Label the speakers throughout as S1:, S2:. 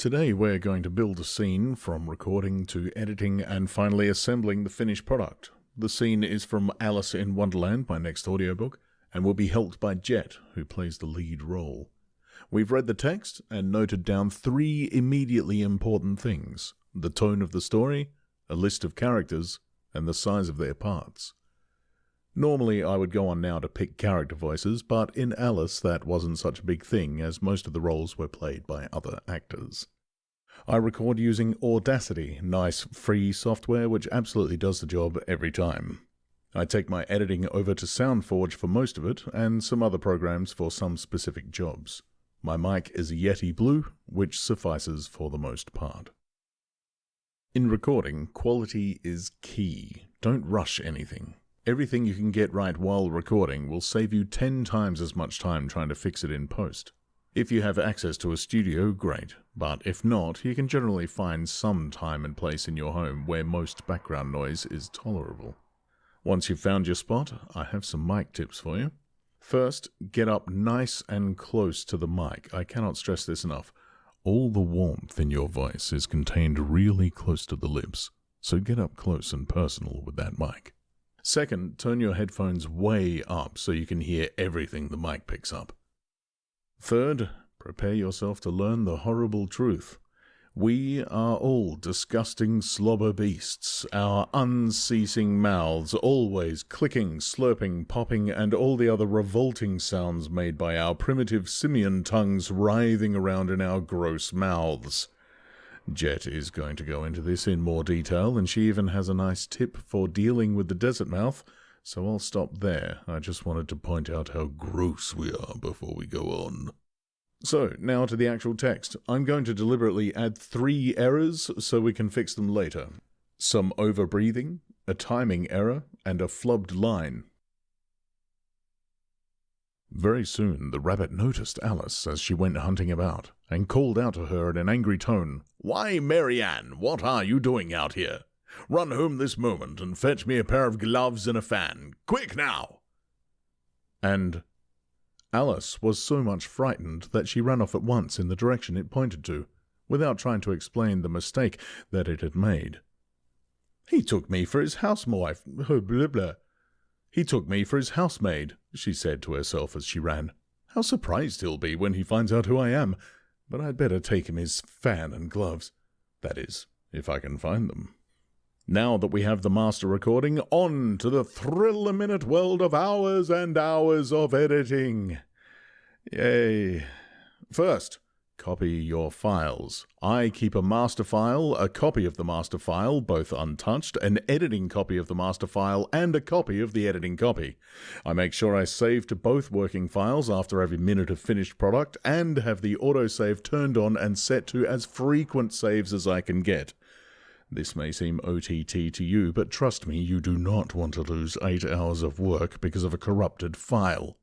S1: Today we're going to build a scene from recording to editing and finally assembling the finished product. The scene is from Alice in Wonderland, my next audiobook, and will be helped by Jet, who plays the lead role. We've read the text and noted down 3 immediately important things: the tone of the story, a list of characters, and the size of their parts. Normally I would go on now to pick character voices, but in Alice that wasn't such a big thing as most of the roles were played by other actors. I record using Audacity, nice free software which absolutely does the job every time. I take my editing over to SoundForge for most of it, and some other programs for some specific jobs. My mic is Yeti Blue, which suffices for the most part. In recording, quality is key. Don't rush anything. Everything you can get right while recording will save you 10 times as much time trying to fix it in post. If you have access to a studio, great, but if not, you can generally find some time and place in your home where most background noise is tolerable. Once you've found your spot, I have some mic tips for you. First, get up nice and close to the mic. I cannot stress this enough. All the warmth in your voice is contained really close to the lips, so get up close and personal with that mic. Second, turn your headphones way up so you can hear everything the mic picks up. Third, prepare yourself to learn the horrible truth. We are all disgusting slobber beasts, our unceasing mouths always clicking, slurping, popping, and all the other revolting sounds made by our primitive simian tongues writhing around in our gross mouths. Jet is going to go into this in more detail, and she even has a nice tip for dealing with the desert mouth, so I'll stop there. I just wanted to point out how gross we are before we go on. So, now to the actual text. I'm going to deliberately add 3 errors so we can fix them later. Some over-breathing, a timing error, and a flubbed line. Very soon the rabbit noticed Alice as she went hunting about, and called out to her in an angry tone, "Why, Marianne, what are you doing out here? Run home this moment and fetch me a pair of gloves and a fan. Quick now!" And Alice was so much frightened that she ran off at once in the direction it pointed to, without trying to explain the mistake that it had made. "He took me for his housewife, blah, blah. He took me for his housemaid," she said to herself as she ran. "How surprised he'll be when he finds out who I am. But I'd better take him his fan and gloves. That is, if I can find them." Now that we have the master recording, on to the thrill-a-minute world of hours and hours of editing. Yay. First, copy your files. I keep a master file, a copy of the master file, both untouched, an editing copy of the master file, and a copy of the editing copy. I make sure I save to both working files after every minute of finished product, and have the autosave turned on and set to as frequent saves as I can get. This may seem OTT to you, but trust me, you do not want to lose 8 hours of work because of a corrupted file.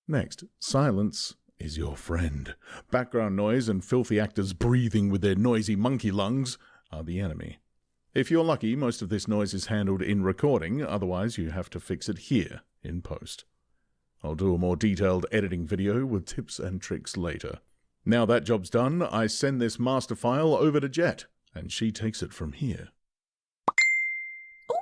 S1: Next, silence is your friend. Background noise and filthy actors breathing with their noisy monkey lungs are the enemy. If you're lucky, most of this noise is handled in recording, otherwise you have to fix it here in post. I'll do a more detailed editing video with tips and tricks later. Now that job's done, I send this master file over to Jet, and she takes it from here.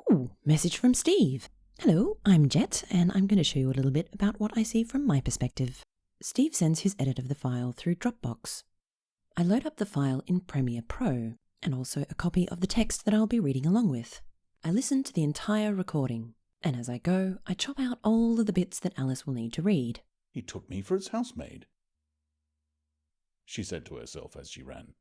S2: Oh, message from Steve. Hello, I'm Jet, and I'm going to show you a little bit about what I see from my perspective. Steve sends his edit of the file through Dropbox. I load up the file in Premiere Pro, and also a copy of the text that I'll be reading along with. I listen to the entire recording, and as I go, I chop out all of the bits that Alice will need to read.
S1: "He took me for his housemaid," she said to herself as she ran.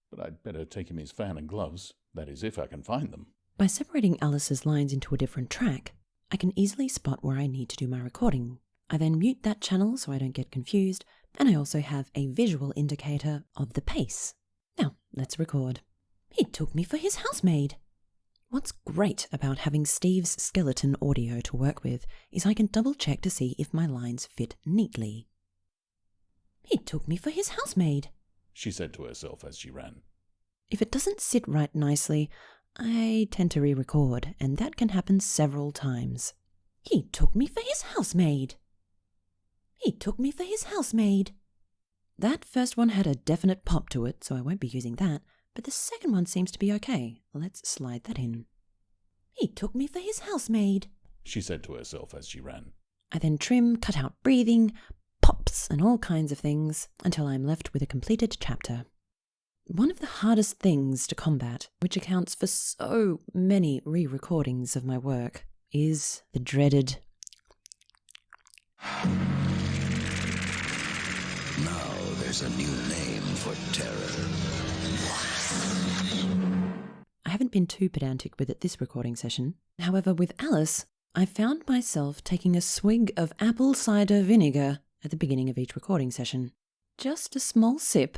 S1: "But I'd better take him his fan and gloves, that is, if I can find them."
S2: By separating Alice's lines into a different track, I can easily spot where I need to do my recording. I then mute that channel so I don't get confused, and I also have a visual indicator of the pace. Now, let's record. "He took me for his housemaid." What's great about having Steve's skeleton audio to work with is I can double check to see if my lines fit neatly. "He took me for his housemaid,"
S1: she said to herself as she ran.
S2: If it doesn't sit right nicely, I tend to re-record, and that can happen several times. "He took me for his housemaid." "He took me for his housemaid." That first one had a definite pop to it, so I won't be using that, but the second one seems to be okay. Let's slide that in. He took me for his housemaid,
S1: she said to herself as she ran.
S2: I then trim, cut out breathing, pops, and all kinds of things until I'm left with a completed chapter. One of the hardest things to combat, which accounts for so many re-recordings of my work, is the dreaded...
S3: Now there's a new name for terror.
S2: I haven't been too pedantic with it this recording session. However, with Alice, I found myself taking a swig of apple cider vinegar at the beginning of each recording session. Just a small sip,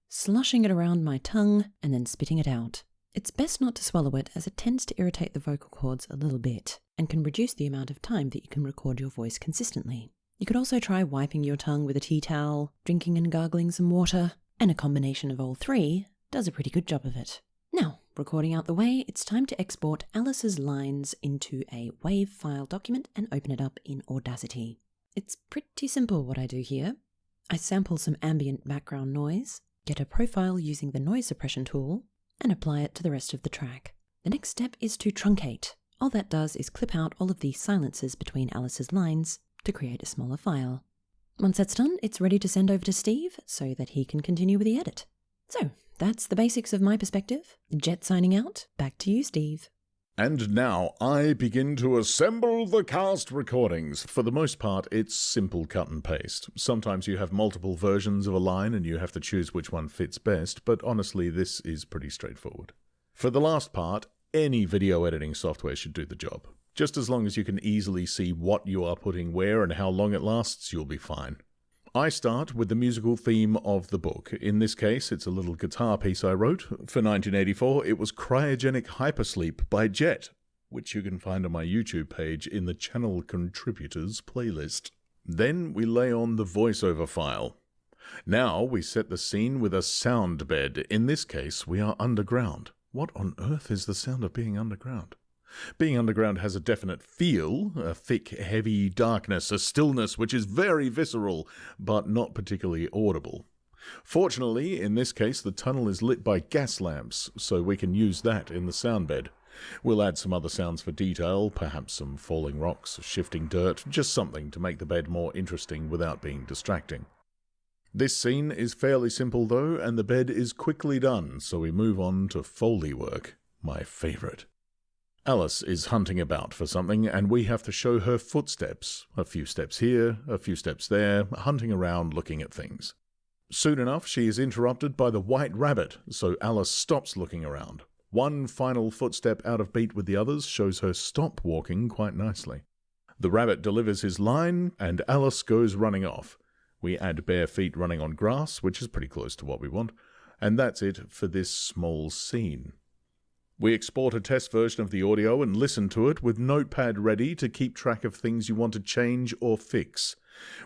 S2: sloshing it around my tongue and then spitting it out. It's best not to swallow it, as it tends to irritate the vocal cords a little bit and can reduce the amount of time that you can record your voice consistently. You could also try wiping your tongue with a tea towel, drinking and gargling some water, and a combination of all three does a pretty good job of it. Now, recording out the way, it's time to export Alice's lines into a WAV file document and open it up in Audacity. It's pretty simple what I do here. I sample some ambient background noise, get a profile using the noise suppression tool, and apply it to the rest of the track. The next step is to truncate. All that does is clip out all of the silences between Alice's lines to create a smaller file. Once that's done, it's ready to send over to Steve so that he can continue with the edit. So, that's the basics of my perspective. Jet signing out. Back to you, Steve.
S1: And now I begin to assemble the cast recordings. For the most part, it's simple cut and paste. Sometimes you have multiple versions of a line and you have to choose which one fits best, but honestly, this is pretty straightforward. For the last part, any video editing software should do the job. Just as long as you can easily see what you are putting where and how long it lasts, you'll be fine. I start with the musical theme of the book. In this case, it's a little guitar piece I wrote. For 1984, it was Cryogenic Hypersleep by Jet, which you can find on my YouTube page in the Channel Contributors playlist. Then we lay on the voiceover file. Now we set the scene with a sound bed. In this case, we are underground. What on earth is the sound of being underground? Being underground has a definite feel, a thick, heavy darkness, a stillness which is very visceral, but not particularly audible. Fortunately, in this case, the tunnel is lit by gas lamps, so we can use that in the sound bed. We'll add some other sounds for detail, perhaps some falling rocks, shifting dirt, just something to make the bed more interesting without being distracting. This scene is fairly simple though, and the bed is quickly done, so we move on to Foley work, my favourite. Alice is hunting about for something, and we have to show her footsteps. A few steps here, a few steps there, hunting around looking at things. Soon enough, she is interrupted by the white rabbit, so Alice stops looking around. One final footstep out of beat with the others shows her stop walking quite nicely. The rabbit delivers his line, and Alice goes running off. We add bare feet running on grass, which is pretty close to what we want, and that's it for this small scene. We export a test version of the audio and listen to it with Notepad ready to keep track of things you want to change or fix.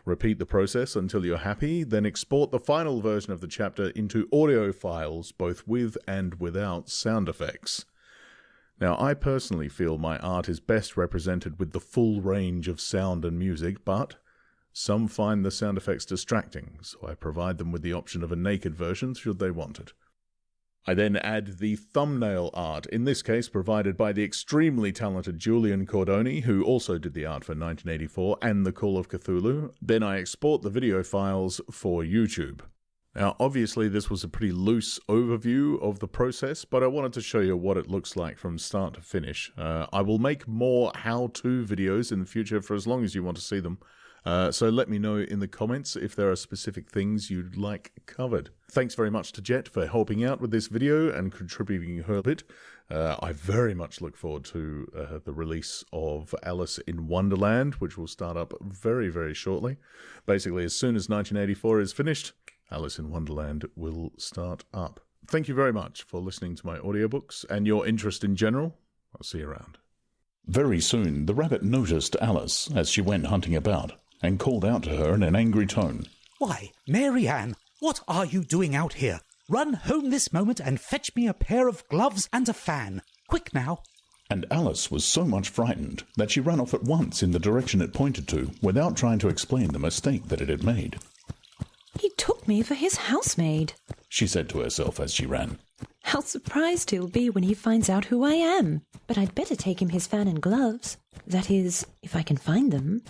S1: Repeat the process until you're happy, then export the final version of the chapter into audio files, both with and without sound effects. Now, I personally feel my art is best represented with the full range of sound and music, but some find the sound effects distracting, so I provide them with the option of a naked version should they want it. I then add the thumbnail art, in this case provided by the extremely talented Julian Cordoni, who also did the art for 1984 and The Call of Cthulhu. Then I export the video files for YouTube. Now, obviously this was a pretty loose overview of the process, but I wanted to show you what it looks like from start to finish. I will make more how-to videos in the future for as long as you want to see them. So let me know in the comments if there are specific things you'd like covered. Thanks very much to Jet for helping out with this video and contributing her bit. I very much look forward to the release of Alice in Wonderland, which will start up very, very shortly. Basically, as soon as 1984 is finished, Alice in Wonderland will start up. Thank you very much for listening to my audiobooks and your interest in general. I'll see you around. Very soon, the rabbit noticed Alice as she went hunting about, and called out to her in an angry tone.
S4: "Why, Mary Ann, what are you doing out here? Run home this moment and fetch me a pair of gloves and a fan. Quick now."
S1: And Alice was so much frightened that she ran off at once in the direction it pointed to, without trying to explain the mistake that it had made.
S2: He took me for his housemaid.
S1: she said to herself as she ran.
S2: How surprised he'll be when he finds out who I am. But I'd better take him his fan and gloves. That is, if I can find them.